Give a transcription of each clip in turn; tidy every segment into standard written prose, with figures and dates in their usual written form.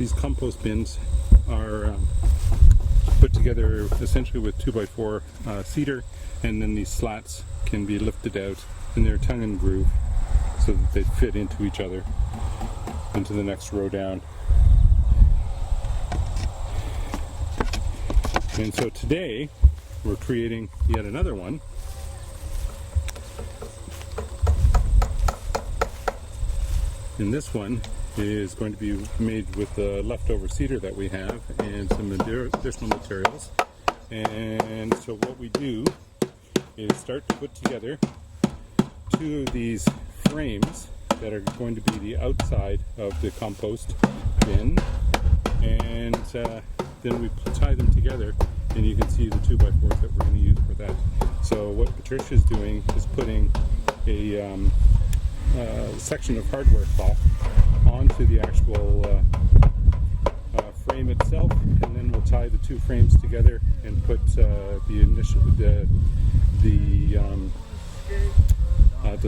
these compost bins are put together essentially with 2x4 cedar, and then these slats can be lifted out in their tongue and groove so that they fit into each other into the next row down. And so today we're creating yet another one. And this one is going to be made with the leftover cedar that we have and some additional materials. And so what we do is start to put together two of these frames that are going to be the outside of the compost bin, and then we tie them together, and you can see the 2x4s that we're going to use for that. So what Patricia is doing is putting a section of hardware cloth onto the actual frame itself, and then we'll tie the two frames together and put the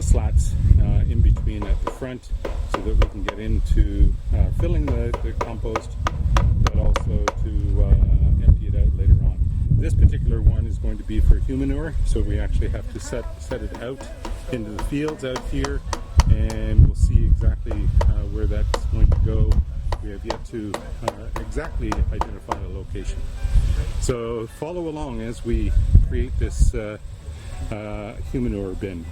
slats in between at the front, so that we can get into filling the compost, but also to empty it out later on. This particular one is going to be for human manure, so we actually have to set it out into the fields out here, and we'll see exactly where that's going to go. We have yet to exactly identify a location. So follow along as we create this human manure bin.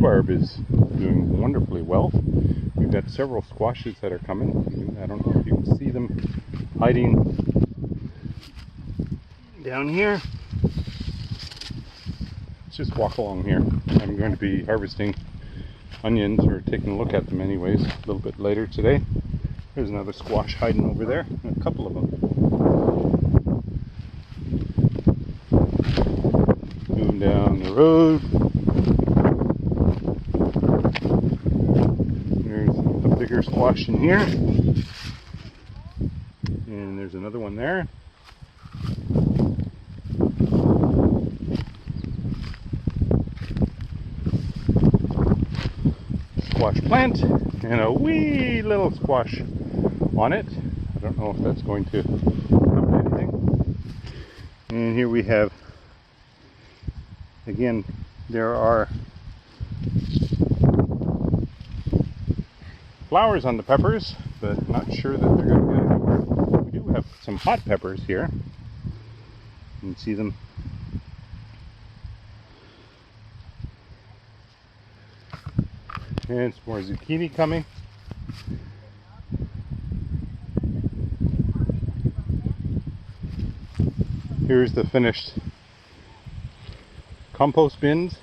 rhubarb is doing wonderfully well. We've got several squashes that are coming. I don't know if you can see them hiding down here. Let's just walk along here. I'm going to be harvesting onions, or taking a look at them anyways, a little bit later today. There's another squash hiding over there, a couple of them. Moving down the road. There's a bigger squash in here. And there's another one there. Squash plant and a wee little squash on it. I don't know if that's going to come to anything. And here we have, again, there are flowers on the peppers, but not sure that they're going to get anywhere. We do have some hot peppers here. You can see them. And some more zucchini coming. Here's the finished compost bins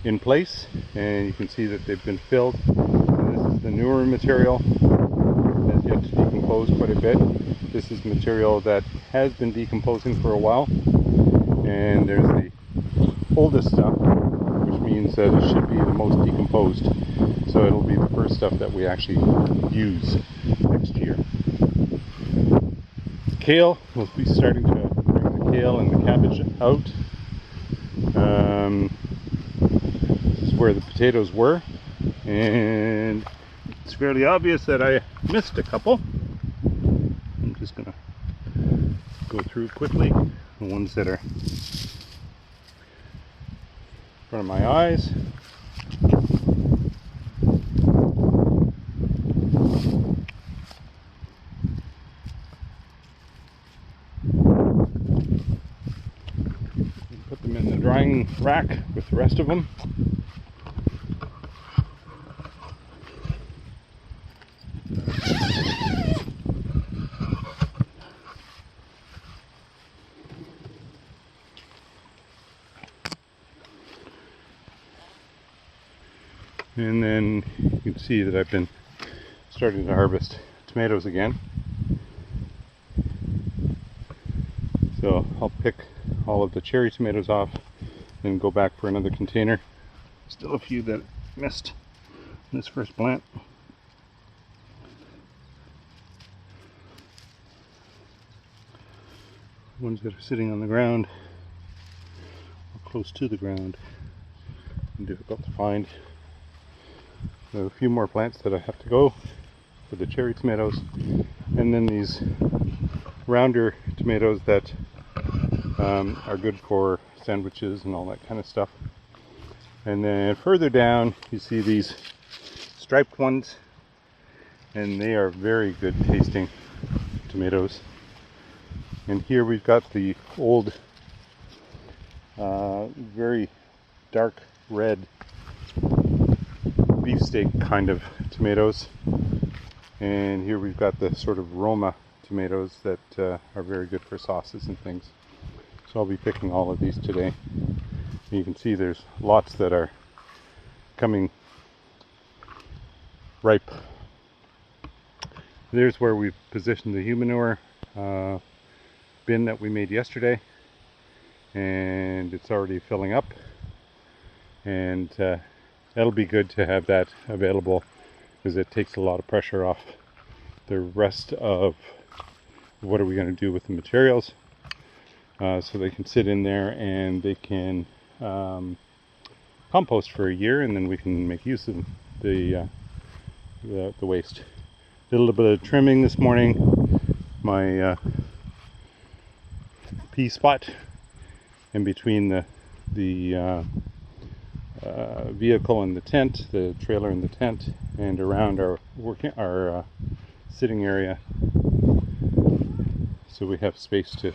in place, and you can see that they've been filled. This is the newer material, has yet to decompose quite a bit. This is material that has been decomposing for a while, and there's the oldest stuff, which means that it should be the most decomposed. So it'll be the first stuff that we actually use next year. Kale, we'll be starting to bring the kale and the cabbage out. This is where the potatoes were, and it's fairly obvious that I missed a couple. I'm just going to go through quickly the ones that are in front of my eyes. Put them in the drying rack with the rest of them. And then you can see that I've been starting to harvest tomatoes again. So I'll pick all of the cherry tomatoes off and go back for another container. Still a few that missed in this first plant. Ones that are sitting on the ground or close to the ground and difficult to find. There are a few more plants that I have to go for the cherry tomatoes, and then these rounder tomatoes that are good for sandwiches and all that kind of stuff. And then further down you see these striped ones, and they are very good tasting tomatoes. And here we've got the old very dark red beefsteak kind of tomatoes, and here we've got the sort of Roma tomatoes that are very good for sauces and things. So I'll be picking all of these today. You can see there's lots that are coming ripe. There's where we've positioned the human manure bin that we made yesterday, and it's already filling up, and that'll be good to have that available because it takes a lot of pressure off the rest of what are we going to do with the materials. So they can sit in there and they can compost for a year, and then we can make use of the waste. Did a little bit of trimming this morning. My pea spot in between the vehicle and the tent, the trailer and the tent, and around our sitting area, so we have space to